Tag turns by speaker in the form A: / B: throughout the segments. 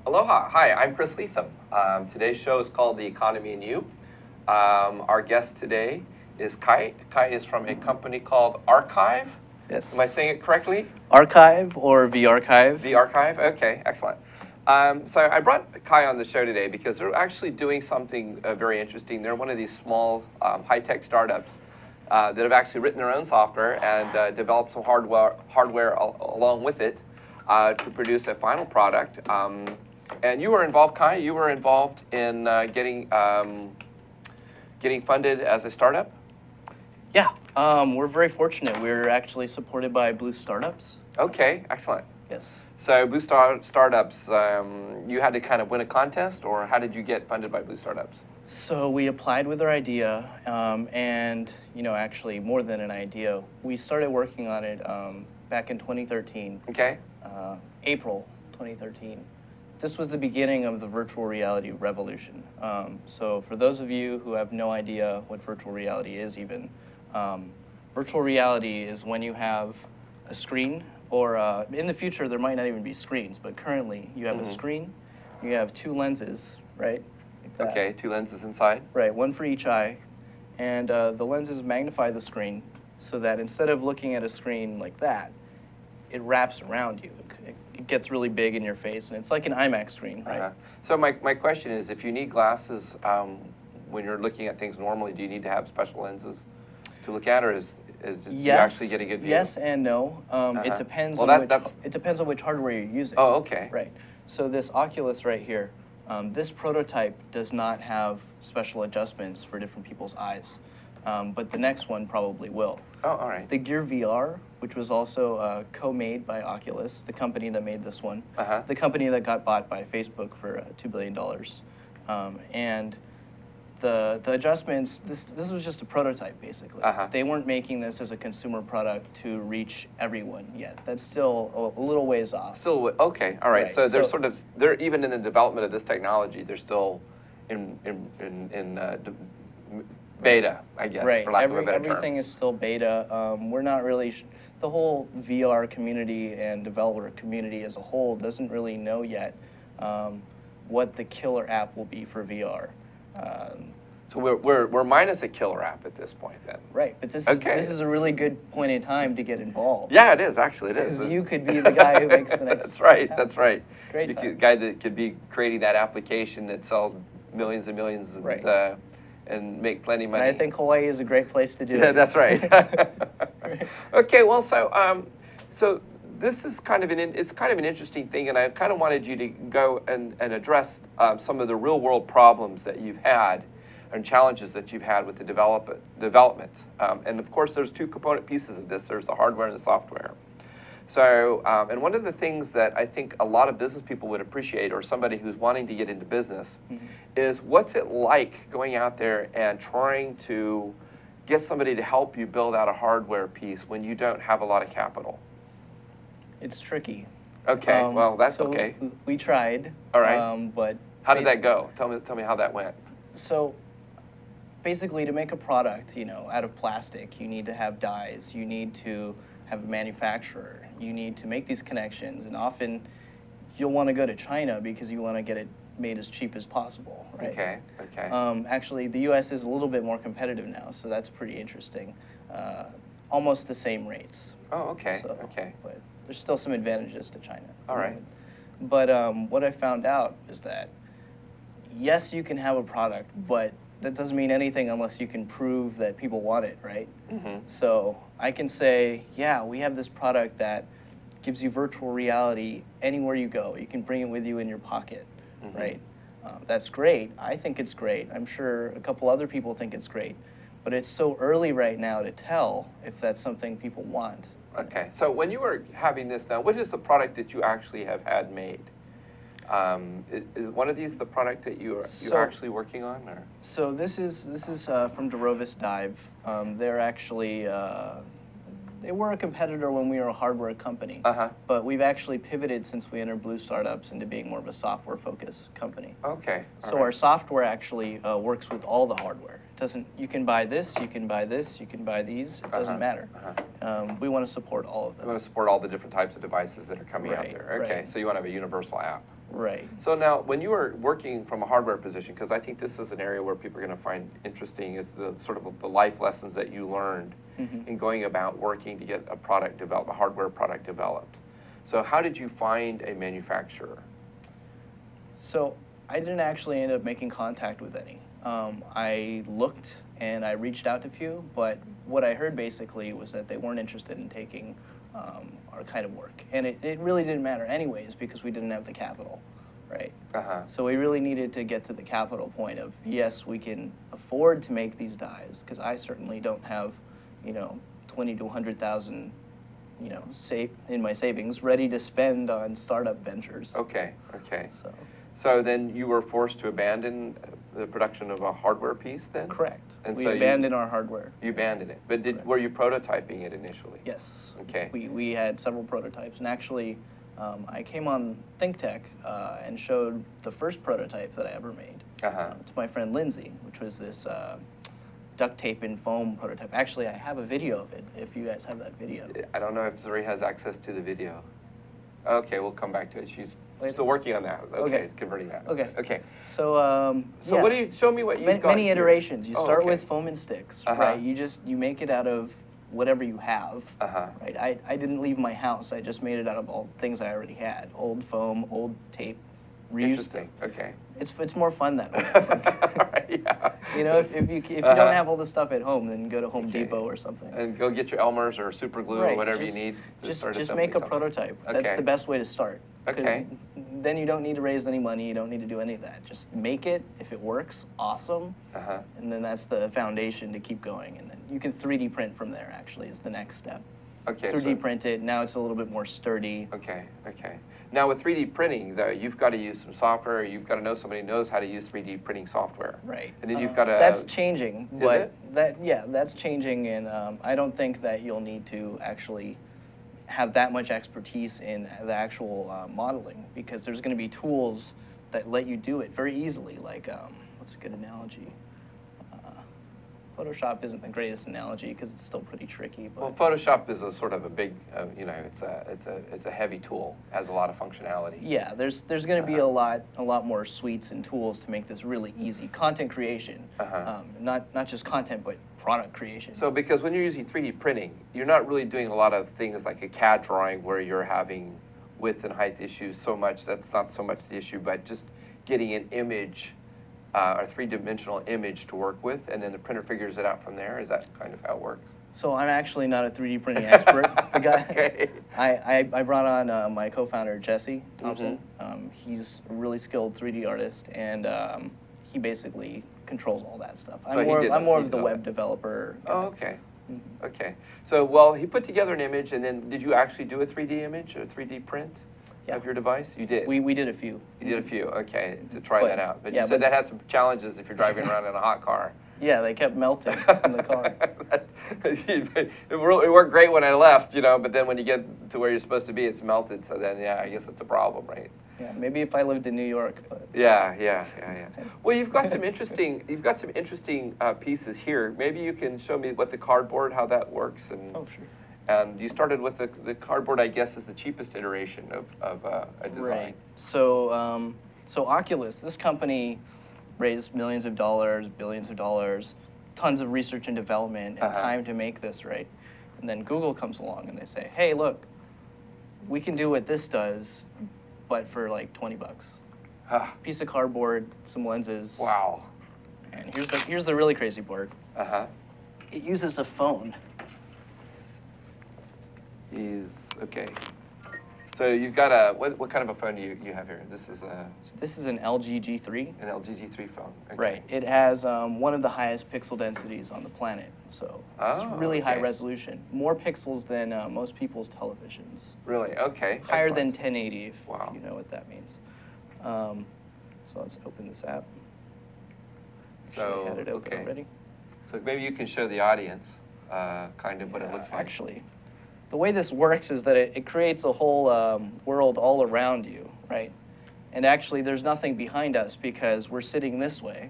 A: Aloha. Hi, I'm Chris Lethem. Today's show is called The Economy and You. Our guest today is Kai. Kai is from a company called VRCHIVE.
B: Yes.
A: Am I saying it correctly?
B: VRCHIVE or VRCHIVE.
A: VRCHIVE? Okay, excellent. So I brought Kai on the show today because they're actually doing something very interesting. They're one of these small high-tech startups that have actually written their own software and developed some hardware along with it to produce a final product. And you were involved, Kai. You were involved in getting funded as a startup.
B: Yeah, we're very fortunate. We're actually supported by Blue Startups.
A: Okay, excellent.
B: Yes.
A: So Blue Startups, you had to kind of win a contest, or how did you get funded by Blue Startups?
B: So we applied with our idea, and actually more than an idea, we started working on it back in 2013.
A: Okay.
B: April 2013. This was the beginning of the virtual reality revolution. So for those of you who have no idea what virtual reality is even, virtual reality is when you have a screen, or in the future there might not even be screens, but currently you have a screen, you have two lenses, right? Like
A: okay, two lenses inside.
B: Right, one for each eye, and the lenses magnify the screen so that instead of looking at a screen like that, it wraps around you. It gets really big in your face, and it's like an IMAX screen, right?
A: So my question is, if you need glasses when you're looking at things normally, do you need to have special lenses to look at, or do you actually get a good view?
B: Yes and no. It depends on which hardware you're using.
A: Oh, okay.
B: Right. So this Oculus right here, this prototype does not have special adjustments for different people's eyes, but the next one probably will.
A: Oh, all right.
B: The Gear VR, which was also co-made by Oculus, the company that made this one, the company that got bought by Facebook for $2 billion. And the adjustments, this was just a prototype, basically. They weren't making this as a consumer product to reach everyone yet. That's still a little ways off.
A: Still, okay, all right. So they're even in the development of this technology, they're still in beta, I guess,
B: right.
A: for lack of a better term.
B: Everything is still beta. We're not really, the whole VR community and developer community as a whole doesn't really know yet what the killer app will be for VR.
A: So we're minus a killer app at this point then.
B: Right, but this is a really good point in time to get involved.
A: Yeah, it is, actually, it is.
B: Because you could be the guy who makes the next
A: That's right,
B: app.
A: that's right.
B: It's great.
A: The guy that could be creating that application that sells millions and millions and make plenty of money.
B: And I think Hawaii is a great place to do it.
A: Yeah, that's right. Okay, well, so this is kind of an interesting thing, and I kind of wanted you to go and address some of the real world problems that you've had and challenges that you've had with the development. And of course, there's two component pieces of this. There's the hardware and the software. So, and one of the things that I think a lot of business people would appreciate, or somebody who's wanting to get into business, is what's it like going out there and trying to get somebody to help you build out a hardware piece when you don't have a lot of capital?
B: It's tricky.
A: Okay, well, that's okay.
B: We tried.
A: All right.
B: But
A: how did that go? Tell me how that went.
B: So basically, to make a product, out of plastic, you need to have dies. You need to have a manufacturer. You need to make these connections, and often you'll want to go to China because you want to get it made as cheap as possible, right?
A: Okay, okay.
B: Actually, the U.S. is a little bit more competitive now, so that's pretty interesting. Almost the same rates.
A: Oh, okay,
B: So,
A: okay.
B: But there's still some advantages to China.
A: All right.
B: But what I found out is that, yes, you can have a product, but that doesn't mean anything unless you can prove that people want it, right? So I can say, yeah, we have this product that gives you virtual reality anywhere you go. You can bring it with you in your pocket, right? That's great. I think it's great. I'm sure a couple other people think it's great. But it's so early right now to tell if that's something people want.
A: Okay, so when you were having this now, what is the product that you actually have had made? Is one of these the product that you're actually working on, or? So
B: this is from Geodesic Dome. They're actually they were a competitor when we were a hardware company, but we've actually pivoted since we entered Blue Startups into being more of a software-focused company.
A: Okay.
B: So our software actually works with all the hardware. Doesn't, you can buy this, you can buy this, you can buy these. It doesn't matter. We want to support all of them.
A: You want to support all the different types of devices that are coming out there. Okay,
B: right.
A: so you want to have a universal app.
B: Right.
A: So now, when you are working from a hardware position, because I think this is an area where people are going to find interesting, is the sort of the life lessons that you learned in going about working to get a product developed, a hardware product developed. So how did you find a manufacturer?
B: So I didn't actually end up making contact with any. I looked and I reached out to a few, but what I heard basically was that they weren't interested in taking our kind of work. And it really didn't matter anyways because we didn't have the capital, right? So we really needed to get to the capital point of, yes, we can afford to make these dies, because I certainly don't have, you know, 20 to 100,000, you know, in my savings ready to spend on startup ventures.
A: Okay, okay. So then you were forced to abandon the production of a hardware piece then?
B: Correct.
A: And
B: we
A: so
B: abandoned our hardware.
A: You abandoned it. But were you prototyping it initially?
B: Yes.
A: Okay.
B: We had several prototypes. And actually, I came on ThinkTech and showed the first prototype that I ever made to my friend Lindsay, which was this duct tape and foam prototype. Actually, I have a video of it, if you guys have that video.
A: I don't know if Zuri has access to the video. Okay, we'll come back to it. She's still working on that. Okay, converting that.
B: Okay.
A: Okay.
B: So,
A: so
B: yeah.
A: what do you, show me what you've got
B: Many
A: here.
B: iterations. You start
A: okay.
B: with foam and sticks, right? You make it out of whatever you have, right? I didn't leave my house. I just made it out of all things I already had. Old foam, old tape, reused.
A: Interesting, okay.
B: It's more fun that way, I think.
A: Yeah.
B: You know, if you don't have all the stuff at home, then go to Home Depot or something.
A: And go get your Elmer's or super glue or whatever you need.
B: Just make a prototype. That's the best way to start.
A: Okay.
B: Then you don't need to raise any money. You don't need to do any of that. Just make it. If it works, awesome. And then that's the foundation to keep going. And then you can 3D print from there, actually, is the next step.
A: Okay.
B: 3D print it. Now it's a little bit more sturdy.
A: Okay, okay. Now with 3D printing, though, you've got to use some software. You've got to know somebody who knows how to use 3D printing software.
B: Right.
A: And then you've got to...
B: That's changing.
A: Is it?
B: That's changing, and I don't think that you'll need to actually have that much expertise in the actual modeling, because there's going to be tools that let you do it very easily. Like, what's a good analogy? Photoshop isn't the greatest analogy because it's still pretty tricky. But
A: well, Photoshop is a sort of a big, you know, it's a heavy tool. Has a lot of functionality.
B: Yeah, there's going to be a lot more suites and tools to make this really easy. Content creation, not just content, but product creation.
A: So because when you're using 3D printing, you're not really doing a lot of things like a CAD drawing where you're having width and height issues so much. That's not so much the issue, but just getting an image. A three-dimensional image to work with, and then the printer figures it out from there. Is that kind of how it works?
B: So I'm actually not a 3D printing expert. The guy, I brought on my co-founder Jesse Thompson. He's a really skilled 3D artist, and he basically controls all that stuff.
A: So
B: I'm more of the web developer.
A: Oh, okay. Okay. So, well, he put together an image, and then did you actually do a 3D image, or a 3D print? Of your device? You did?
B: We did a few.
A: You did a few, okay, to try that out. But you said that had some challenges if you're driving around in a hot car.
B: Yeah, they kept melting in the car.
A: It worked great when I left, you know, but then when you get to where you're supposed to be, it's melted. So then, yeah, I guess it's a problem, right?
B: Yeah, maybe if I lived in New York. But.
A: Yeah. Well, you've got some interesting, pieces here. Maybe you can show me what the cardboard, how that works, and.
B: Oh, sure.
A: And you started with the cardboard, I guess, is the cheapest iteration of a design.
B: Right. So, so Oculus, this company raised millions of dollars, billions of dollars, tons of research and development, and time to make this, right? And then Google comes along and they say, hey, look, we can do what this does, but for like 20 bucks. Piece of cardboard, some lenses.
A: Wow.
B: And here's the really crazy part. It uses a phone.
A: Okay. So you've got a, what kind of a phone do you have here? This is
B: an LG G3.
A: An LG G3 phone. Okay.
B: Right. It has one of the highest pixel densities on the planet. So it's really high resolution. More pixels than most people's televisions.
A: Really? Okay.
B: Higher than 1080, if you know what that means. So let's open this app.
A: So,
B: I had it open already.
A: So maybe you can show the audience kind of what it looks like.
B: Actually, the way this works is that it creates a whole world all around you, right? And actually, there's nothing behind us because we're sitting this way.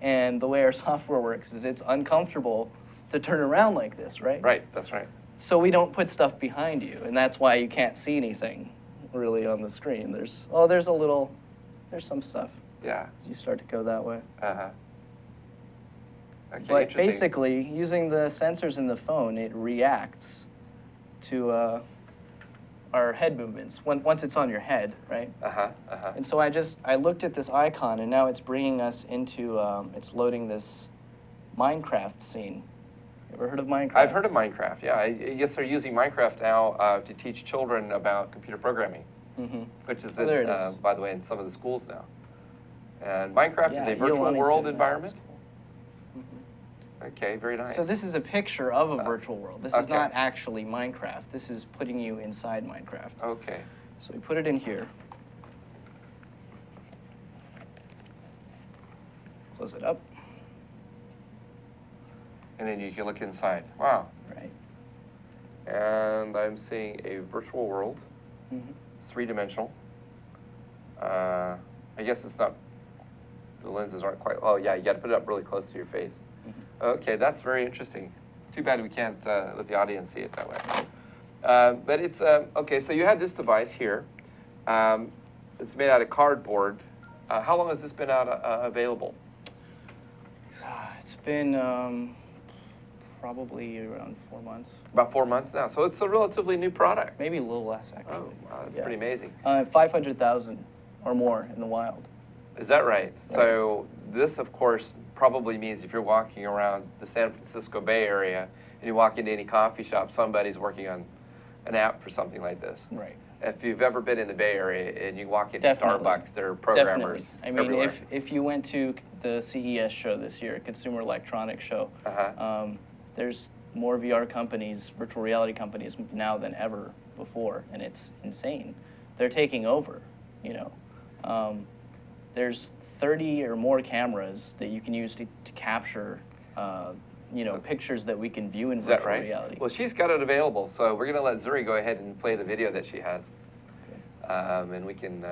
B: And the way our software works is it's uncomfortable to turn around like this, right?
A: Right, that's right.
B: So we don't put stuff behind you, and that's why you can't see anything really on the screen. There's some stuff.
A: Yeah.
B: As you start to go that way.
A: Okay,
B: but basically, using the sensors in the phone, it reacts to our head movements once it's on your head, right? And so I looked at this icon, and now it's bringing us into, it's loading this Minecraft scene. You ever heard of Minecraft?
A: I've heard of Minecraft, yeah. I guess they're using Minecraft now to teach children about computer programming, which is, by the way, in some of the schools now. And Minecraft is a virtual world environment? Okay, very nice.
B: So this is a picture of a virtual world. This is not actually Minecraft. This is putting you inside Minecraft.
A: Okay.
B: So we put it in here. Close it up.
A: And then you can look inside. Wow.
B: Right.
A: And I'm seeing a virtual world, three-dimensional. I guess it's not, the lenses aren't quite, oh yeah, you got to put it up really close to your face. Okay, that's very interesting. Too bad we can't let the audience see it that way. But it's, okay, so you have this device here. It's made out of cardboard. How long has this been out available?
B: It's been probably around 4 months.
A: About 4 months now. So it's a relatively new product.
B: Maybe a little less, actually.
A: Oh, wow, that's pretty amazing.
B: 500,000 or more in the wild.
A: Is that right? So this, of course, probably means if you're walking around the San Francisco Bay Area and you walk into any coffee shop, somebody's working on an app for something like this.
B: Right.
A: If you've ever been in the Bay Area and you walk into Starbucks, there are programmers
B: everywhere. I mean, if you went to the CES show this year, Consumer Electronics Show, there's more VR companies, virtual reality companies now than ever before, and it's insane. They're taking over, you know. There's 30 or more cameras that you can use to capture, you know, pictures that we can view in virtual reality.
A: Well, she's got it available, so we're going to let Zuri go ahead and play the video that she has, and we can.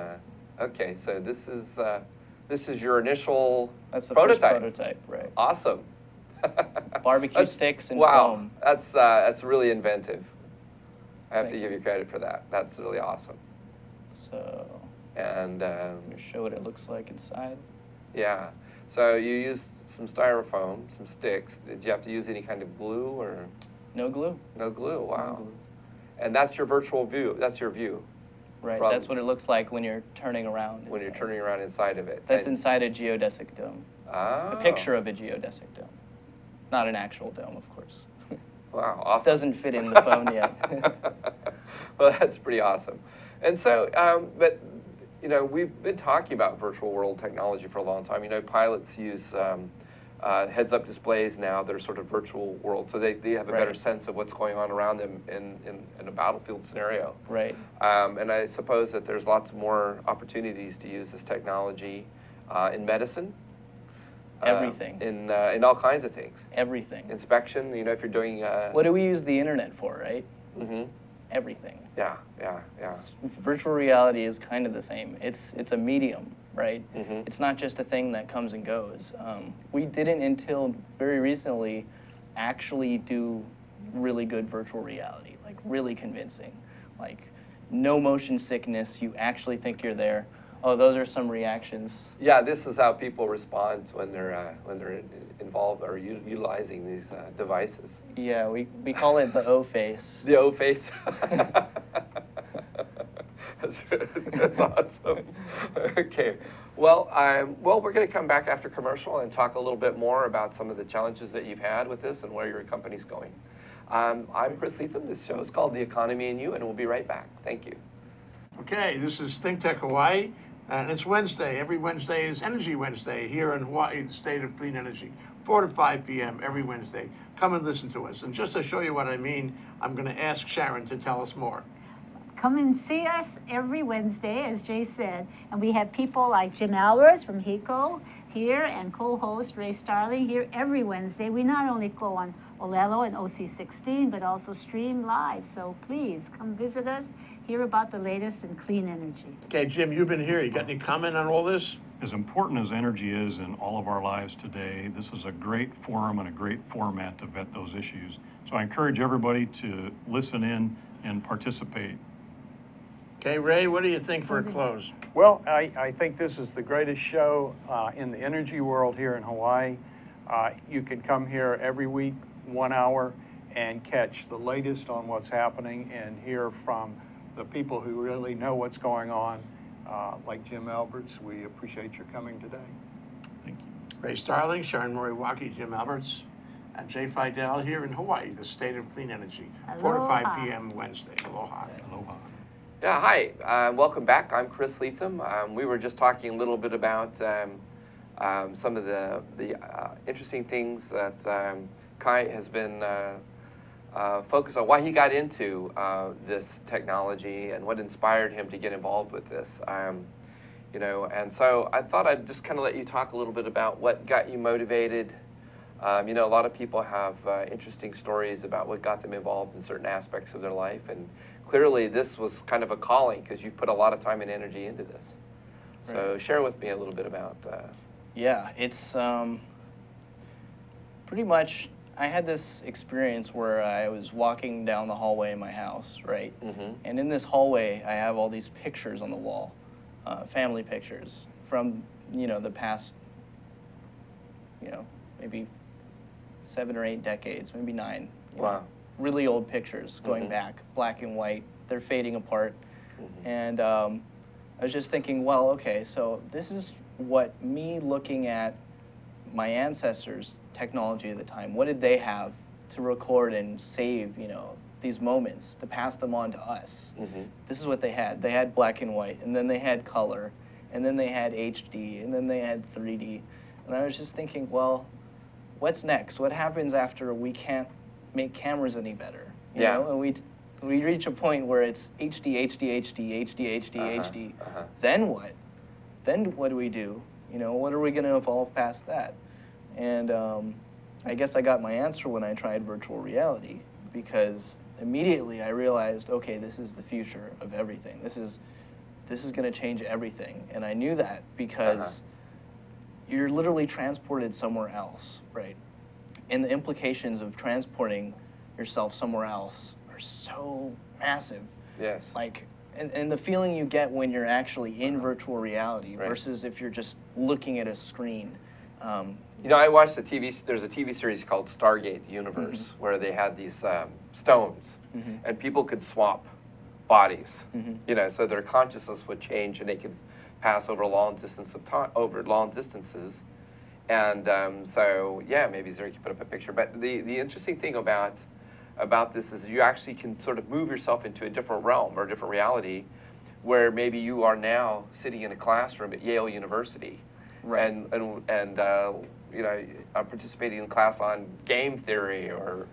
A: Okay, so this is your initial
B: That's the
A: prototype.
B: First prototype, right?
A: Awesome.
B: Barbecue sticks and
A: foam.
B: Wow,
A: that's really inventive. I have to give you credit for that. That's really awesome.
B: So.
A: And
B: show what it looks like inside.
A: Yeah. So you used some styrofoam, some sticks. Did you have to use any kind of glue or?
B: No glue.
A: No glue. Wow.
B: No glue.
A: And that's your virtual view. That's your view.
B: Right. That's what it looks like when you're turning around.
A: When you're turning around inside of it.
B: That's inside a geodesic dome.
A: Oh.
B: A picture of a geodesic dome. Not an actual dome, of course.
A: Wow. Awesome.
B: Doesn't fit in the phone yet.
A: Well, that's pretty awesome. And so, but. You know, we've been talking about virtual world technology for a long time. You know, pilots use heads-up displays now that are sort of virtual world, so they have a better sense of what's going on around them in a battlefield scenario.
B: Right.
A: And I suppose that there's lots more opportunities to use this technology in medicine.
B: Everything.
A: In all kinds of things.
B: Everything.
A: Inspection, you know, if you're doing...
B: what do we use the internet for, right? Everything.
A: Yeah.
B: Virtual reality is kind of the same. It's a medium, right? It's not just a thing that comes and goes. We didn't until very recently actually do really good virtual reality, like really convincing. Like no motion sickness, you actually think you're there. Oh, those are some reactions.
A: Yeah, this is how people respond when they're involved or utilizing these devices.
B: Yeah, we call it the O face.
A: The O face. That's awesome. Okay. Well, we're going to come back after commercial and talk a little bit more about some of the challenges that you've had with this and where your company's going. I'm Chris Lethem. This show is called The Economy and You, and we'll be right back. Thank you.
C: Okay, this is ThinkTech Hawaii, and it's Wednesday. Every Wednesday is Energy Wednesday here in Hawaii, the state of clean energy. 4 to 5 p.m. every Wednesday. Come and listen to us. And just to show you what I mean, I'm going to ask Sharon to tell us more.
D: Come and see us every Wednesday, as Jay said. And we have people like Jim Albers from HECO here and co-host Ray Starling here every Wednesday. We not only go on Olelo and OC16, but also stream live. So please come visit us hear about the latest in clean energy.
C: Okay, Jim, you've been here. You got any comment on all this?
E: As important as energy is in all of our lives today, this is a great forum and a great format to vet those issues. So I encourage everybody to listen in and participate.
C: Okay, Ray, what do you think for a close?
F: Well, I think this is the greatest show in the energy world here in Hawaii. You can come here every week, 1 hour, and catch the latest on what's happening and hear from the people who really know what's going on, like Jim Alberts. We appreciate your coming today.
E: Thank you.
C: Ray Starling, Sharon Moriwaki, Jim Alberts, and Jay Fidel here in Hawaii, the state of clean energy, 4 to 5 p.m. Wednesday. Aloha.
E: Aloha.
A: Yeah, hi, welcome back. I'm Chris Lethem. We were just talking a little bit about some of the interesting things that Kai has been focused on, why he got into this technology and what inspired him to get involved with this. You know, and so I thought I'd just kind of let you talk a little bit about what got you motivated. You know, a lot of people have interesting stories about what got them involved in certain aspects of their life, and clearly this was kind of a calling because you've put a lot of time and energy into this.
B: Right.
A: So share with me a little bit about
B: Yeah, it's pretty much, I had this experience where I was walking down the hallway in my house, right? And in this hallway, I have all these pictures on the wall, family pictures from, you know, the past, you know, maybe 7 or 8 decades, maybe 9.
A: Wow.
B: Really old pictures going back, black and white. They're fading apart. And I was just thinking, well, okay, so this is what me looking at my ancestors' technology at the time, what did they have to record and save, you know, these moments, to pass them on to us? This is what they had. They had black and white, and then they had color, and then they had HD, and then they had 3D. And I was just thinking, well, what's next? What happens after we can't make cameras any better? You know? And we reach a point where it's HD, HD, HD, HD, HD, HD. Then what? Then what do we do? You know, what are we going to evolve past that? And I guess I got my answer when I tried virtual reality, because immediately I realized, okay, this is the future of everything. This is going to change everything. And I knew that because you're literally transported somewhere else, right? And the implications of transporting yourself somewhere else are so massive.
A: Yes.
B: Like, and the feeling you get when you're actually in virtual reality versus if you're just looking at a screen.
A: You know, I watched there's a TV series called Stargate Universe where they had these stones and people could swap bodies, you know, so their consciousness would change and they could pass over long distances. And so, yeah, maybe Zurich can put up a picture. But the interesting thing about this is you actually can sort of move yourself into a different realm or a different reality where maybe you are now sitting in a classroom at Yale University.
B: Right.
A: And you know, I'm participating in class on game theory or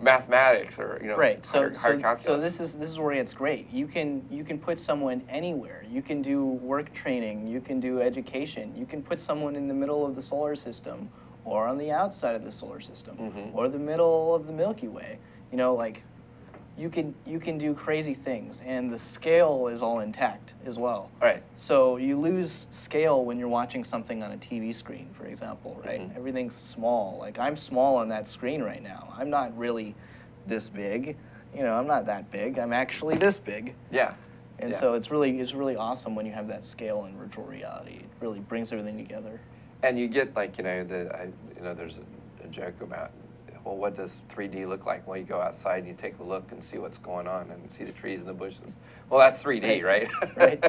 A: mathematics or, you know, higher calculus.
B: So this is where it's great. You can put someone anywhere. You can do work training. You can do education. You can put someone in the middle of the solar system, or on the outside of the solar system, or the middle of the Milky Way. You know, like you can do crazy things, and the scale is all intact as well.
A: Right.
B: So you lose scale when you're watching something on a TV screen, for example, right? Everything's small. Like, I'm small on that screen right now. I'm not really this big. You know, I'm not that big. I'm actually this big.
A: Yeah.
B: And so it's really awesome when you have that scale in virtual reality. It really brings everything together.
A: And you get, like, you know, there's a joke about, well, what does 3D look like? Well, you go outside and you take a look and see what's going on and see the trees and the bushes. Well, that's 3D, right?
B: Right.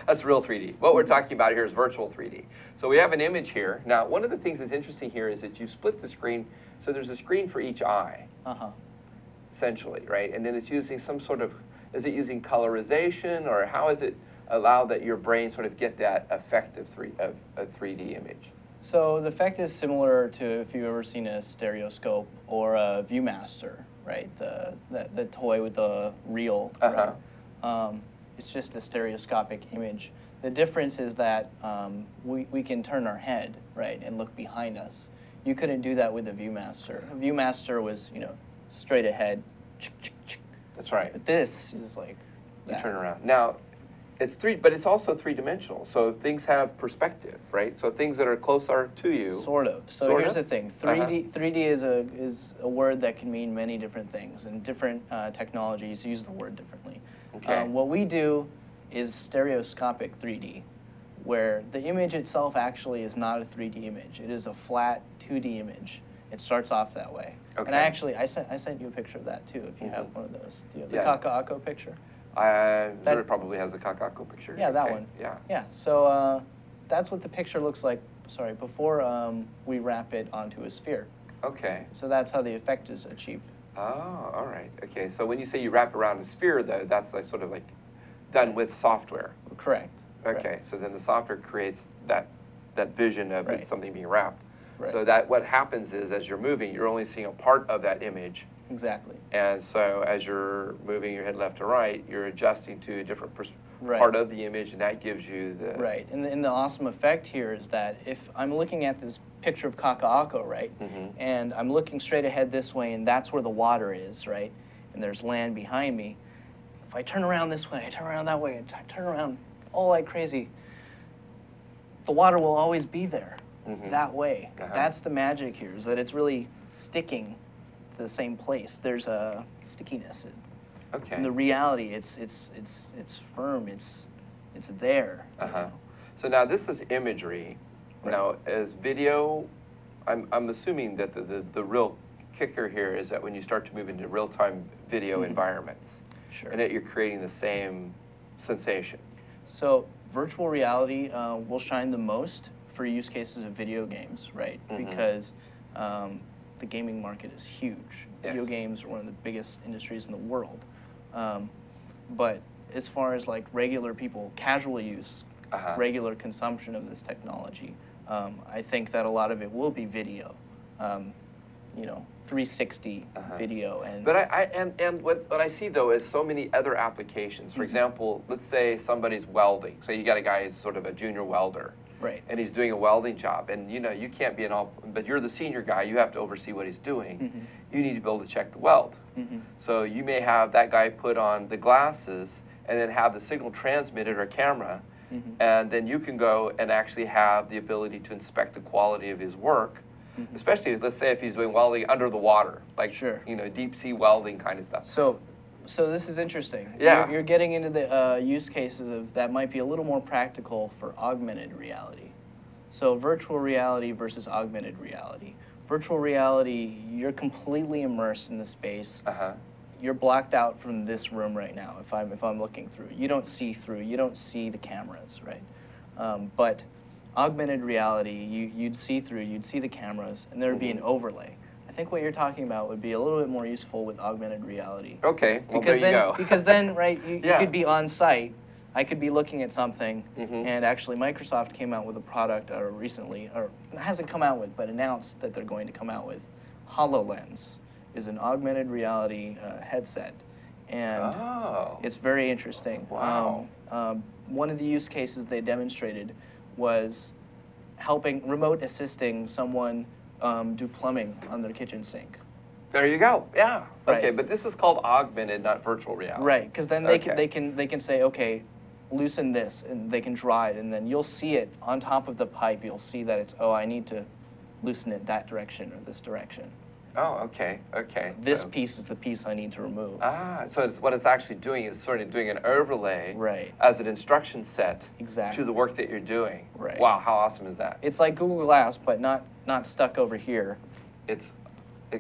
A: That's real 3D. What we're talking about here is virtual 3D. So we have an image here. Now, one of the things that's interesting here is that you split the screen, so there's a screen for each eye, essentially, right? And then it's using some sort of, is it using colorization, or how is it allow that your brain sort of get that effect of a 3D image?
B: So the effect is similar to if you've ever seen a stereoscope or a ViewMaster, right? The toy with the reel. Right? It's just a stereoscopic image. The difference is that we can turn our head, right, and look behind us. You couldn't do that with a ViewMaster. A ViewMaster was, you know, straight ahead.
A: That's right.
B: But this is like
A: You turn around. Now, it's but it's also three-dimensional. So things have perspective, right? So things that are closer to you.
B: Sort of. So
A: Sort
B: here's
A: of?
B: the thing. 3D is a word that can mean many different things, and different technologies use the word differently.
A: Okay.
B: What we do is stereoscopic 3D, where the image itself actually is not a 3D image. It is a flat 2D image. It starts off that way.
A: Okay.
B: And I sent you a picture of that too, if you have one of those. Do you have the Kaka'ako picture?
A: Zuri probably has a Kaka'ako picture.
B: Yeah, that
A: Okay,
B: one.
A: Yeah.
B: Yeah, so that's what the picture looks like, before we wrap it onto a sphere.
A: Okay.
B: So that's how the effect is achieved.
A: Oh, all right. Okay, so when you say you wrap around a sphere, though, that's like sort of like done with software.
B: Correct.
A: Okay, so then the software creates that vision of
B: Right.
A: something being wrapped.
B: Right.
A: So that what happens is as you're moving, you're only seeing a part of that image.
B: Exactly.
A: And so as you're moving your head left to right, you're adjusting to a different
B: Right.
A: part of the image, and that gives you the...
B: Right, and the awesome effect here is that if I'm looking at this picture of Kaka'ako, right, and I'm looking straight ahead this way, and that's where the water is, right, and there's land behind me, if I turn around this way, I turn around that way, and I turn around all like crazy, the water will always be there, that way. That's the magic here, is that it's really sticking to the same place. There's a stickiness.
A: Okay.
B: In the reality, it's firm. It's there. you know.
A: So now this is imagery.
B: Right.
A: Now, as video, I'm assuming that the real kicker here is that when you start to move into real-time video environments,
B: Sure.
A: and that you're creating the same sensation.
B: So virtual reality will shine the most for use cases of video games, right? Because the gaming market is huge. Video games are one of the biggest industries in the world. But as far as like regular people, casual use, regular consumption of this technology, I think that a lot of it will be video, 360 video.
A: And what I see though is so many other applications. For example, let's say somebody's welding. So you got a guy who's sort of a junior welder.
B: Right.
A: And he's doing a welding job, and you can't be but you're the senior guy, you have to oversee what he's doing. You need to be able to check the weld. So you may have that guy put on the glasses and then have the signal transmitted or camera, and then you can go and actually have the ability to inspect the quality of his work, especially, let's say, if he's doing welding under the water, like deep sea welding kind of stuff.
B: So this is interesting.
A: Yeah.
B: You're getting into the use cases that might be a little more practical for augmented reality. So virtual reality versus augmented reality. Virtual reality, you're completely immersed in the space. You're blocked out from this room right now. If I'm looking through, you don't see through. You don't see the cameras, right? But augmented reality, you'd see through. You'd see the cameras, and there would be an overlay. I think what you're talking about would be a little bit more useful with augmented reality.
A: Okay, well, there you go.
B: Because then, right, you could be on site. I could be looking at something, and actually Microsoft came out with a product recently, or hasn't come out with, but announced that they're going to come out with. HoloLens is an augmented reality headset, and it's very interesting.
A: Wow.
B: One of the use cases they demonstrated was remote assisting someone do plumbing on their kitchen sink.
A: There you go. Yeah.
B: Right.
A: Okay, but this is called augmented, not virtual reality.
B: Right, because then they can say, okay, loosen this, and they can draw it, and then you'll see it on top of the pipe. You'll see that it's, I need to loosen it that direction or this direction.
A: Oh, okay, okay.
B: This piece is the piece I need to remove.
A: So what it's actually doing is sort of doing an overlay
B: Right.
A: as an instruction set
B: Exactly.
A: to the work that you're doing.
B: Right.
A: Wow, how awesome is that?
B: It's like Google Glass, but not stuck over here.
A: It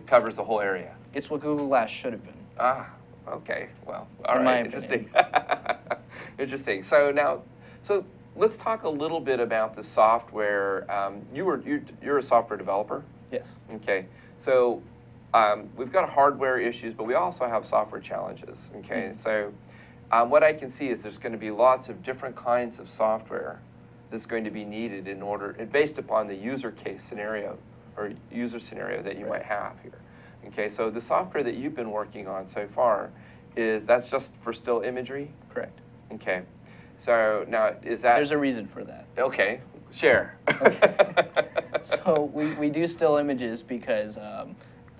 A: covers the whole area.
B: It's what Google Glass should have been.
A: Okay, well, all
B: In
A: right,
B: my
A: interesting. Interesting. So let's talk a little bit about the software. You're a software developer?
B: Yes.
A: Okay, so we've got hardware issues, but we also have software challenges, okay? So what I can see is there's going to be lots of different kinds of software that's going to be needed based upon the user case scenario or user scenario that you might have here. Okay, so the software that you've been working on so far, that's just for still imagery?
B: Correct.
A: Okay, so now is that...
B: There's a reason for that.
A: Okay, share.
B: Okay. So we do still images because the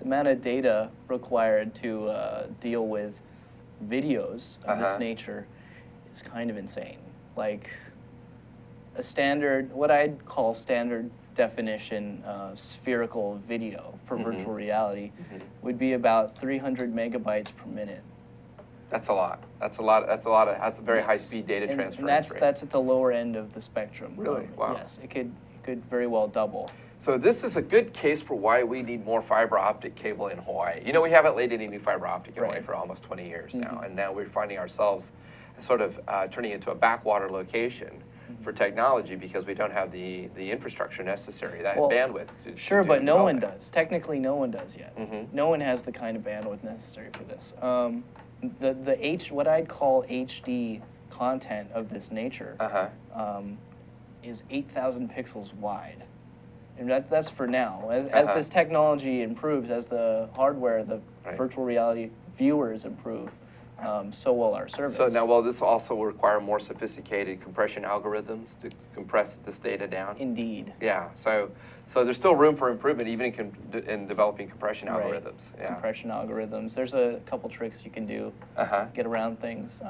B: amount of data required to deal with videos of this nature is kind of insane. Like a standard, what I'd call standard definition spherical video for virtual reality would be about 300 megabytes per minute.
A: That's a lot. That's a lot. That's a lot of. That's a very high-speed data transfer.
B: And that's at the lower end of the spectrum.
A: Really? Wow.
B: Yes, it could very well double.
A: So this is a good case for why we need more fiber optic cable in Hawaii. You know, we haven't laid any new fiber optic in Hawaii for almost 20 years now, and now we're finding ourselves sort of turning into a backwater location for technology because we don't have the infrastructure necessary, that bandwidth.
B: Sure, but no one does. Technically, no one does yet. No one has the kind of bandwidth necessary for this. What I'd call HD content of this nature is 8,000 pixels wide. And that's for now. As this technology improves, as the hardware, the virtual reality viewers improve, so will our service.
A: So now, will this also require more sophisticated compression algorithms to compress this data down?
B: Indeed.
A: Yeah. So there's still room for improvement, even in developing compression algorithms. Yeah.
B: Compression algorithms. There's a couple tricks you can do, get around things.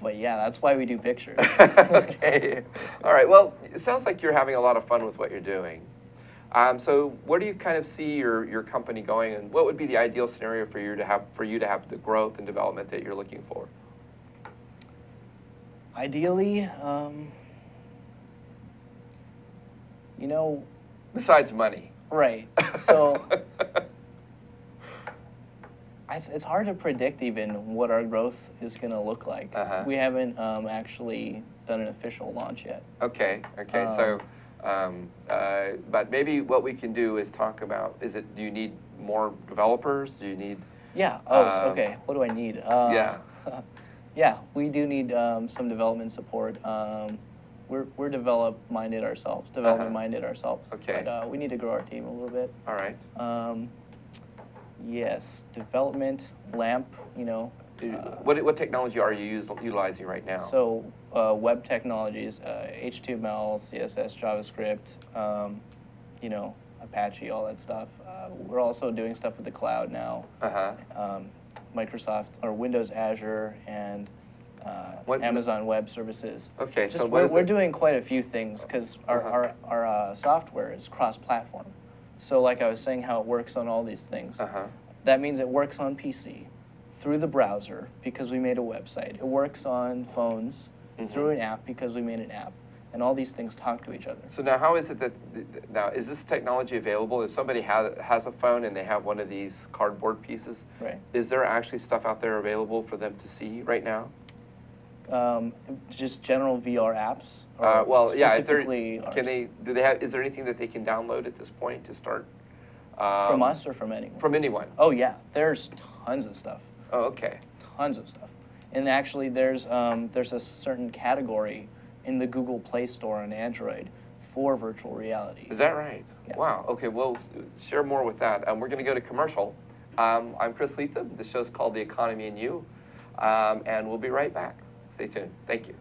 B: But yeah, that's why we do pictures.
A: Okay. All right. Well, it sounds like you're having a lot of fun with what you're doing. So where do you kind of see your company going, and what would be the ideal scenario for you to have the growth and development that you're looking for?
B: Ideally, you know,
A: besides money.
B: Right. So it's hard to predict even what our growth is going to look like. We haven't actually done an official launch yet.
A: Okay. Okay. But maybe what we can do is talk about, do you need more developers? Do you need...
B: Yeah. Okay. What do I need? Yeah, we do need some development support. We're development-minded ourselves.
A: Okay.
B: But we need to grow our team a little bit.
A: All right.
B: Yes, development, LAMP, you know.
A: What technology are you utilizing right now?
B: So web technologies, HTML, CSS, JavaScript, you know, Apache, all that stuff. We're also doing stuff with the cloud now. Microsoft or Windows Azure and Amazon Web Services.
A: Okay,
B: so we're doing quite a few things because our software is cross-platform. So like I was saying, how it works on all these things. That means it works on PC through the browser because we made a website. It works on phones through an app because we made an app. And all these things talk to each other. So
A: now how is it that, is this technology available? If somebody has a phone and they have one of these cardboard pieces, is there actually stuff out there available for them to see right now?
B: Just general VR apps?
A: Well, yeah, is there anything that they can download at this point to start?
B: From us or from anyone?
A: From anyone.
B: Oh yeah, there's tons of stuff.
A: Oh, okay.
B: Tons of stuff. And actually there's a certain category in the Google Play Store on Android for virtual reality.
A: Is that right?
B: Yeah.
A: Wow, okay, we'll share more with that. We're gonna go to commercial. I'm Chris Lethem. The show's called The Economy and You, and we'll be right back. Stay tuned. Thank you.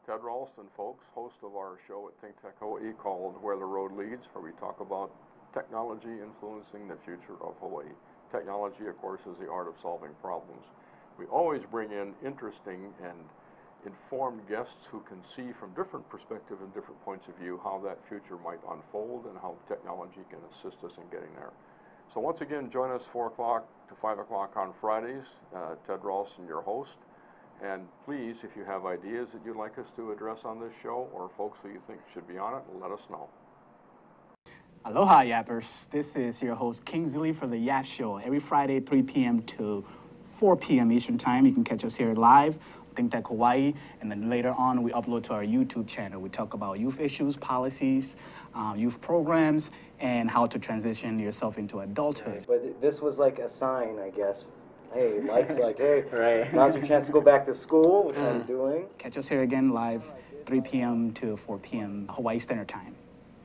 G: Ted Ralston, folks, host of our show at ThinkTech Hawaii called Where the Road Leads, where we talk about technology influencing the future of Hawaii. Technology, of course, is the art of solving problems. We always bring in interesting and informed guests who can see from different perspectives and different points of view how that future might unfold and how technology can assist us in getting there. So once again, join us 4 o'clock to 5 o'clock on Fridays. Ted Ralston, your host. And please, if you have ideas that you'd like us to address on this show or folks who you think should be on it, let us know.
H: Aloha, Yappers. This is your host, Kingsley, for the Yap Show. Every Friday, 3 p.m. to 4 p.m. Eastern Time. You can catch us here live, ThinkTech Hawaii, and then later on we upload to our YouTube channel. We talk about youth issues, policies, youth programs, and how to transition yourself into adulthood.
I: But this was like a sign, I guess. Hey, life's like, hey, now's your chance to go back to school, which I'm doing.
H: Catch us here again live, 3 p.m. to 4 p.m. Hawaii Standard Time.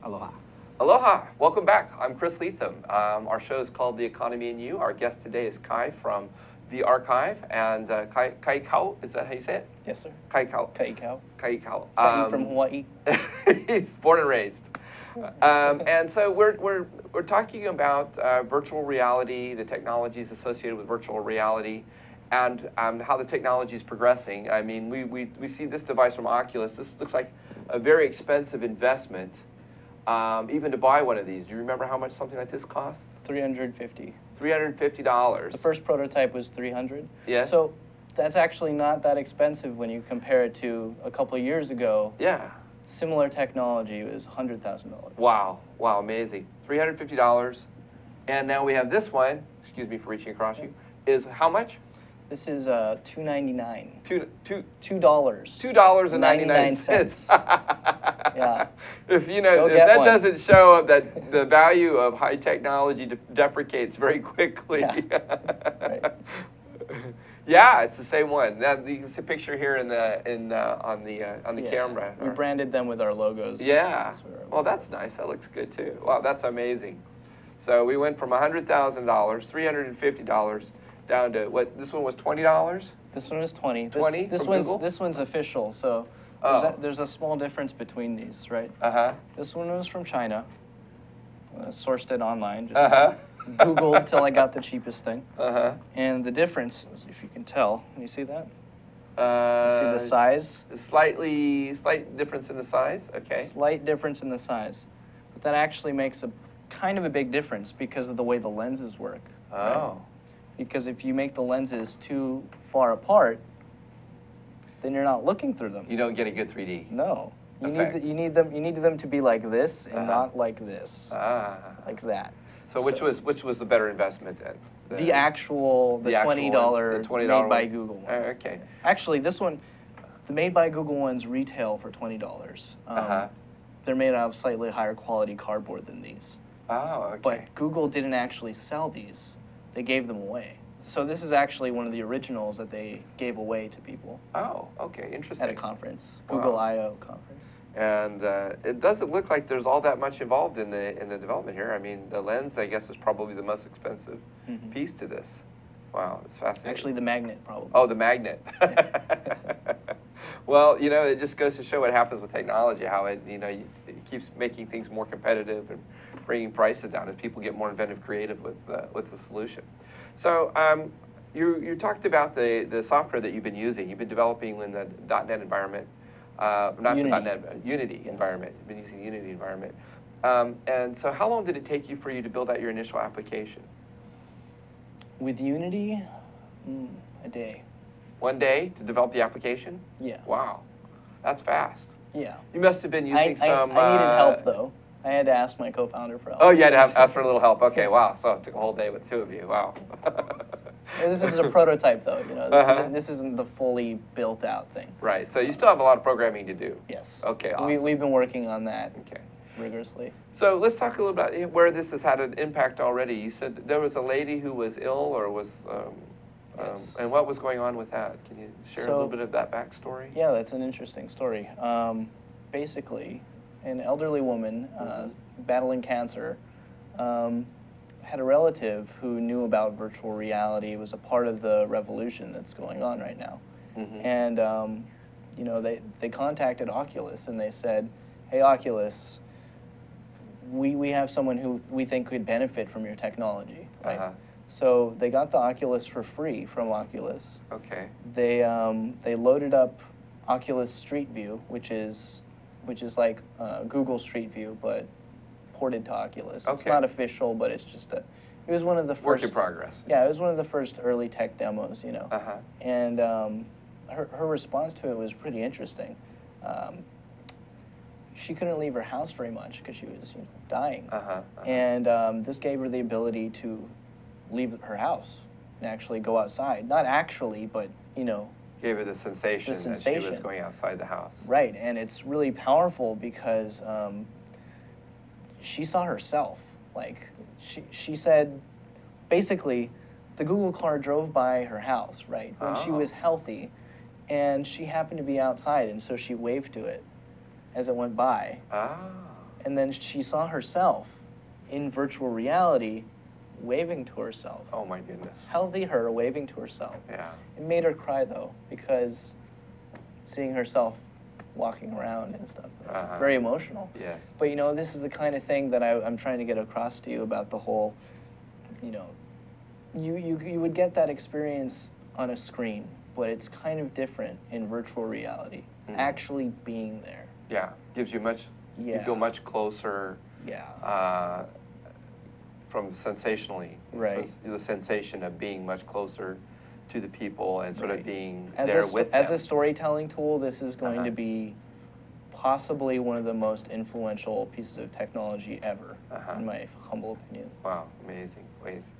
H: Aloha.
A: Aloha, welcome back. I'm Chris Lethem. Our show is called The Economy and You. Our guest today is Kai from VRCHIVE, and Kai Kau, is that how you say it?
B: Yes, sir.
A: Kai Kau.
B: Kai Kau.
A: Kai Kau.
B: From Hawaii.
A: He's born and raised. And so we're talking about virtual reality, the technologies associated with virtual reality, and how the technology is progressing. I mean, we see this device from Oculus. This looks like a very expensive investment, even to buy one of these. Do you remember how much something like this costs?
B: $350.
A: $350.
B: The first prototype was $300.
A: Yes.
B: So that's actually not that expensive when you compare it to a couple of years ago.
A: Yeah.
B: Similar technology was $100,000.
A: Wow. Wow, amazing. $350. And now we have this one, excuse me for reaching across you, is how much?
B: This is $2.99.
A: $2.
B: $2.99. Yeah.
A: If you know,
B: Go
A: if
B: get
A: that
B: one.
A: doesn't show that the value of high technology deprecates very quickly.
B: Yeah. Right.
A: Yeah, it's the same one. Now, you can see a picture here on the
B: Yeah.
A: camera.
B: We branded them with our logos.
A: Yeah.
B: That's where-
A: Well, that's nice. That looks good too. Wow, that's amazing. So we went from $100,000, $350, down to what? This one was $20.
B: This one is 20.
A: 20
B: This
A: from
B: one's
A: Google?
B: this one's official. So
A: Oh.
B: there's a small difference between these, right? This one was from China. Sourced it online. Just Googled till I got the cheapest thing. And the difference, if you can tell, can you see that? You see the size?
A: Slight difference in the size. Okay.
B: Slight difference in the size, but that actually makes a kind of a big difference because of the way the lenses work.
A: Oh.
B: Right? Because if you make the lenses too far apart, then you're not looking through them.
A: You don't get a good 3D.
B: No. You
A: effect.
B: need them to be like this and not like this. Like that.
A: So which was the better investment then?
B: The $20
A: $20
B: made by Google one.
A: Okay.
B: Actually, this one, the made by Google ones retail for $20. They're made out of slightly higher quality cardboard than these.
A: Oh, okay.
B: But Google didn't actually sell these. They gave them away. So this is actually one of the originals that they gave away to people.
A: Oh, okay, interesting.
B: At a conference,
A: Wow.
B: Google I/O conference.
A: And it doesn't look like there's all that much involved in the development here. I mean, the lens, I guess, is probably the most expensive piece to this. Wow, it's fascinating.
B: Actually, the magnet, probably.
A: Oh, the magnet. Well, you know, it just goes to show what happens with technology, how it keeps making things more competitive and bringing prices down as people get more inventive, creative with the solution. So you talked about the software that you've been using. You've been developing in the .NET environment. Not
B: Unity.
A: the .NET, Unity environment. You've been using the Unity environment. And so how long did it take you for you to build out your initial application?
B: With Unity, a day.
A: 1 day to develop the application?
B: Yeah.
A: Wow, that's fast.
B: Yeah.
A: You must have been using some...
B: I needed help, though. I had to ask my co-founder for help.
A: Oh, you had to ask for a little help. Okay, wow. So it took a whole day with two of you. Wow.
B: This is a prototype, though. You know, this isn't the fully built-out thing.
A: Right. So you still have a lot of programming to do.
B: Yes.
A: Okay, awesome.
B: We've been working on that
A: Okay.
B: rigorously.
A: So let's talk a little about where this has had an impact already. You said that there was a lady who was ill or was...
B: Yes.
A: And what was going on with that? Can you share a little bit of that backstory?
B: Yeah, that's an interesting story. Basically, an elderly woman battling cancer had a relative who knew about virtual reality, was a part of the revolution that's going on right now. And you know, they contacted Oculus and they said, hey, Oculus, we have someone who we think could benefit from your technology, right? So they got the Oculus for free from Oculus.
A: Okay.
B: They loaded up Oculus Street View, which is like Google Street View, but ported to Oculus. It's not official, but it's just it was one of the first...
A: Work in progress.
B: Yeah, it was one of the first early tech demos, you know. And her response to it was pretty interesting. She couldn't leave her house very much because she was dying. And this gave her the ability to leave her house and actually go outside. Not actually, but, you know.
A: Gave her the sensation that she was going outside the house.
B: Right, and it's really powerful because she saw herself. Like, she said, basically, the Google car drove by her house, right, when she was healthy, and she happened to be outside, and so she waved to it as it went by. And then she saw herself in virtual reality waving to herself.
A: Oh my goodness.
B: Healthy her waving to herself.
A: Yeah.
B: It made her cry though, because seeing herself walking around and stuff, it's very emotional.
A: Yes.
B: But you know, this is the kind of thing that I'm trying to get across to you about the whole, you know, you would get that experience on a screen, but it's kind of different in virtual reality. Actually being there.
A: Yeah, gives you much. You feel much closer.
B: Yeah.
A: From sensationally.
B: Right.
A: The sensation of being much closer to the people and sort of being
B: as
A: there with them.
B: As a storytelling tool, this is going to be possibly one of the most influential pieces of technology ever, in my humble opinion.
A: Wow, amazing, amazing.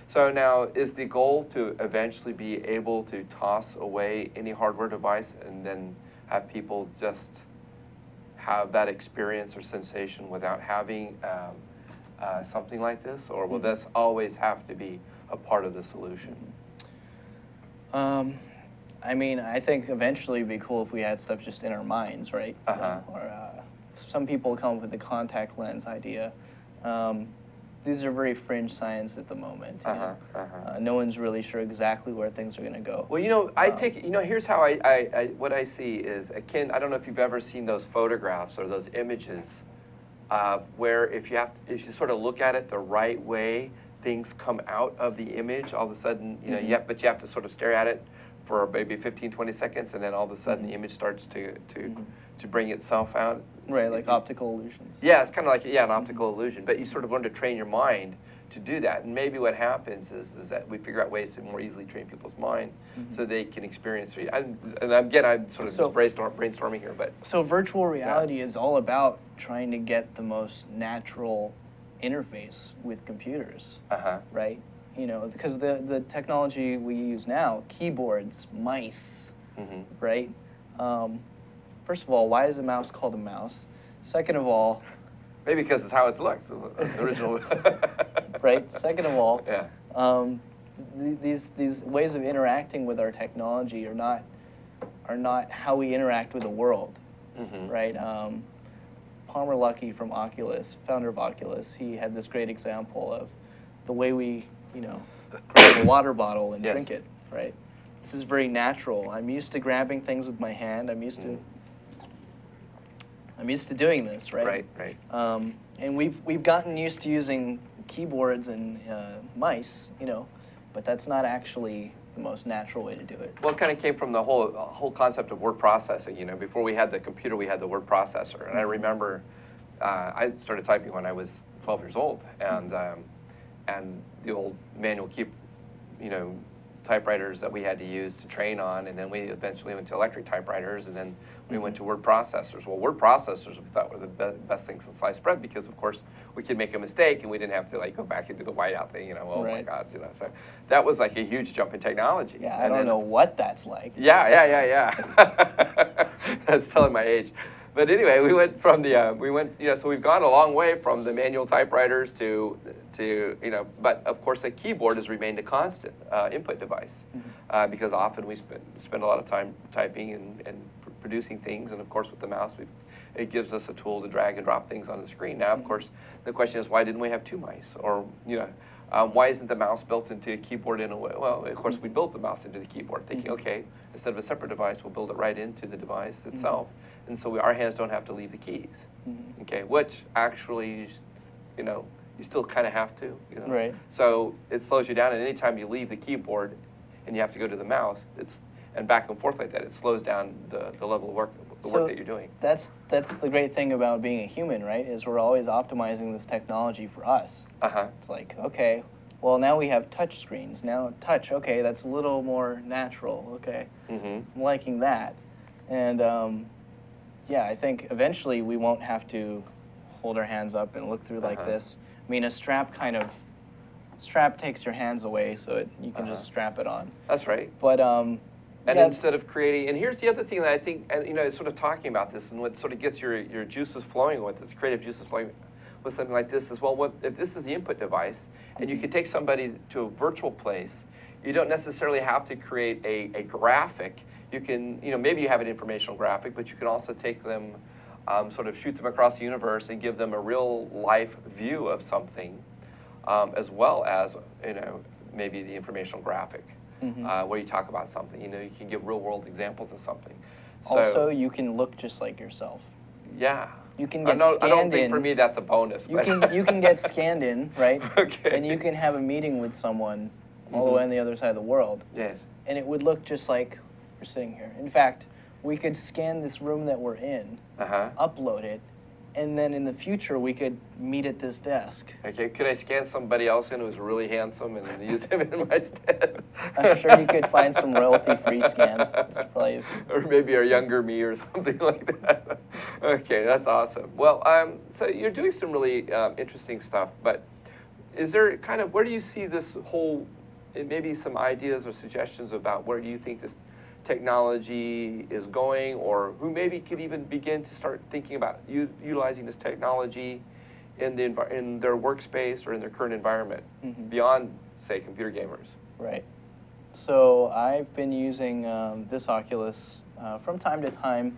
A: So now, is the goal to eventually be able to toss away any hardware device and then have people just have that experience or sensation without having something like this, or will this always have to be a part of the solution?
B: I mean, I think eventually it'd be cool if we had stuff just in our minds, right? Or some people come up with the contact lens idea. These are very fringe science at the moment. No one's really sure exactly where things are going to go.
A: Well, you know, I take, you know, here's how what I see is akin, I don't know if you've ever seen those photographs or those images where if you sort of look at it the right way, things come out of the image all of a sudden, you know, but you have to sort of stare at it for maybe 15, 20 seconds, and then all of a sudden the image starts to bring itself out.
B: Right, like optical illusions.
A: Yeah, it's kind of like, an optical illusion, but you sort of learn to train your mind to do that. And maybe what happens is that we figure out ways to more easily train people's mind so they can experience it. And again, I'm sort of just brainstorming here, but.
B: So virtual reality is all about trying to get the most natural interface with computers, right? You know, because the technology we use now, keyboards, mice, right? First of all, why is a mouse called a mouse? Second of all,
A: maybe because it's how it looks, the original.
B: Right. Second of all, these ways of interacting with our technology are not how we interact with the world, right? Palmer Luckey from Oculus, founder of Oculus, he had this great example of the way we, you know, grab a water bottle and drink it, right? This is very natural. I'm used to grabbing things with my hand. I'm used to doing this, right?
A: Right.
B: And we've gotten used to using keyboards and mice, you know, but that's not actually the most natural way to do it.
A: Well, it kind of came from the whole concept of word processing. You know, before we had the computer, we had the word processor, and I remember I started typing when I was 12 years old, and the old manual typewriters that we had to use to train on, and then we eventually went to electric typewriters, and then we went to word processors. Well, word processors we thought were the best thing since sliced bread, because of course we could make a mistake and we didn't have to like go back and do the whiteout thing, you know, oh my God, you know. So that was like a huge jump in technology.
B: Yeah, I don't know what that's like.
A: Yeah. That's telling my age. But anyway, we went from so we've gone a long way from the manual typewriters to you know, but of course the keyboard has remained a constant input device because often we spend a lot of time typing and producing things, and of course with the mouse it gives us a tool to drag and drop things on the screen. Now, of course, the question is, why didn't we have two mice? Or, you know, why isn't the mouse built into a keyboard in a way? Well, of course, we built the mouse into the keyboard, thinking, okay, instead of a separate device, we'll build it right into the device itself. And so our hands don't have to leave the keys, okay, which actually, you know, you still kind of have to, you know.
B: Right.
A: So it slows you down, and anytime you leave the keyboard and you have to go to the mouse, and back and forth like that, it slows down the level of work, work that you're doing.
B: That's the great thing about being a human, right? Is we're always optimizing this technology for us. It's like, okay, well now we have touch screens. Now touch, okay, that's a little more natural. Okay, I'm liking that, and yeah, I think eventually we won't have to hold our hands up and look through like this. I mean, a strap takes your hands away, so you can just strap it on.
A: That's right.
B: But
A: and instead of creating, and here's the other thing that I think, and you know, sort of talking about this, and what sort of gets your juices flowing with this, creative juices flowing with something like this is, well, if this is the input device, and you can take somebody to a virtual place, you don't necessarily have to create a graphic. You can, you know, maybe you have an informational graphic, but you can also take them, sort of shoot them across the universe and give them a real life view of something, as well as, you know, maybe the informational graphic. Where you talk about something, you know, you can give real world examples of something. So,
B: also, you can look just like yourself.
A: Yeah.
B: You can get scanned in.
A: I don't think for me that's a bonus.
B: You can get scanned in, right?
A: Okay.
B: And you can have a meeting with someone all the way on the other side of the world.
A: Yes.
B: and it would look just like we're sitting here. In fact, we could scan this room that we're in, upload it, and then in the future we could meet at this desk.
A: Okay, could I scan somebody else in who's really handsome and then use him in my stead?
B: I'm sure you could find some royalty-free scans. Probably...
A: Or maybe a younger me or something like that. Okay, that's awesome. Well, so you're doing some really interesting stuff, but is there kind of, where do you see this whole, maybe some ideas or suggestions about where do you think this technology is going, or who maybe could even begin to start thinking about utilizing this technology in their workspace or in their current environment, beyond, say, computer gamers?
B: Right. So I've been using this Oculus from time to time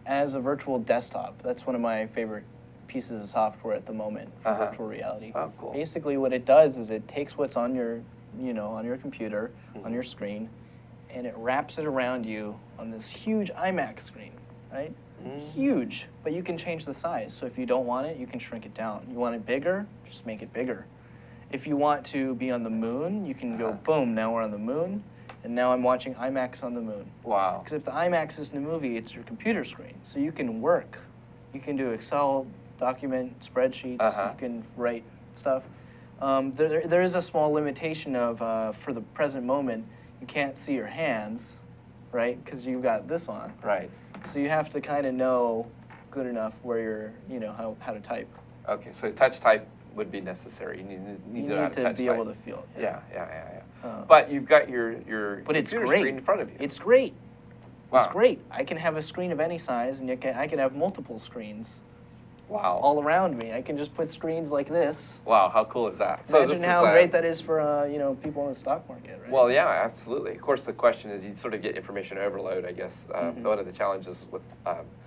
B: as a virtual desktop. That's one of my favorite pieces of software at the moment for virtual reality.
A: Oh, cool.
B: Basically, what it does is it takes what's on your, on your computer, on your screen, and it wraps it around you on this huge IMAX screen, right? Huge, but you can change the size. So if you don't want it, you can shrink it down. You want it bigger, just make it bigger. If you want to be on the moon, you can go, boom, now we're on the moon, and now I'm watching IMAX on the moon.
A: Wow.
B: Because if the IMAX is in a movie, it's your computer screen. So you can work. You can do Excel, document, spreadsheets, you can write stuff. There is a small limitation of, for the present moment, you can't see your hands, right? Because you've got this on.
A: Right.
B: So you have to kind of know good enough where you're, how to type.
A: Okay, so touch type would be necessary. You need to know how to touch
B: be
A: type.
B: able to feel it.
A: Yeah. But you've got your
B: but it's
A: computer
B: great.
A: screen in front of you.
B: It's great.
A: Wow.
B: It's great. I can have a screen of any size, and I can have multiple screens.
A: Wow.
B: All around me. I can just put screens like this.
A: Wow, how cool is that?
B: Imagine how great that is for people in the stock market, right?
A: Well, yeah, absolutely. Of course, the question is you sort of get information overload, I guess. One of the challenges with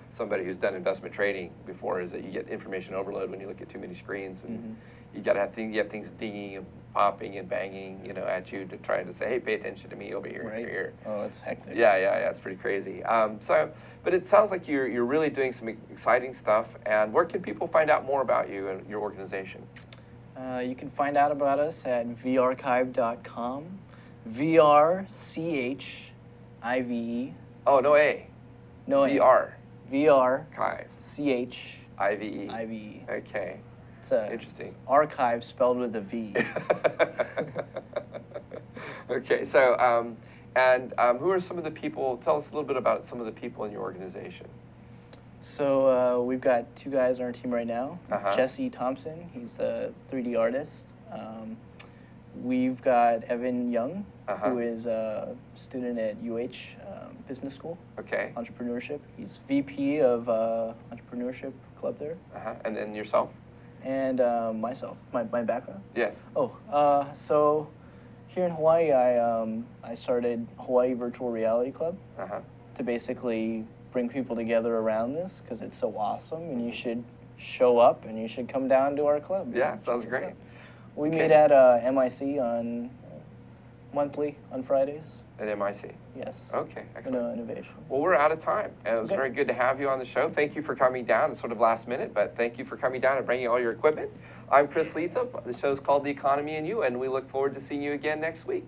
A: somebody who's done investment trading before is that you get information overload when you look at too many screens, and you have things dinging and popping and banging, at you to try to say, hey, pay attention to me over here,
B: right.
A: here.
B: Oh, it's hectic.
A: Yeah, it's pretty crazy. But it sounds like you're really doing some exciting stuff. And where can people find out more about you and your organization?
B: You can find out about us at VRCHIVE.com. VRCHIVE.
A: Oh, no A.
B: No
A: VR.
B: VRCHIVE.
A: Okay.
B: It's
A: interesting.
B: Archive spelled with a V.
A: Okay, so who are some of the people? Tell us a little bit about some of the people in your organization.
B: So we've got two guys on our team right now. Jesse Thompson, he's the 3D artist. We've got Evan Young, who is a student at UH Business School.
A: Okay.
B: Entrepreneurship. He's VP of Entrepreneurship Club there.
A: And then yourself?
B: And myself, my background.
A: Yes.
B: So here in Hawaii, I started Hawaii Virtual Reality Club to basically bring people together around this because it's so awesome, and you should show up and you should come down to our club.
A: Yeah, sounds great.
B: We meet at MIC monthly on Fridays.
A: At MIC?
B: Yes.
A: Okay, excellent.
B: Innovation.
A: Well, we're out of time. And it was very good to have you on the show. Thank you for coming down. It's sort of last minute, but thank you for coming down and bringing all your equipment. I'm Chris Lethem. The show's called The Economy and You, and we look forward to seeing you again next week.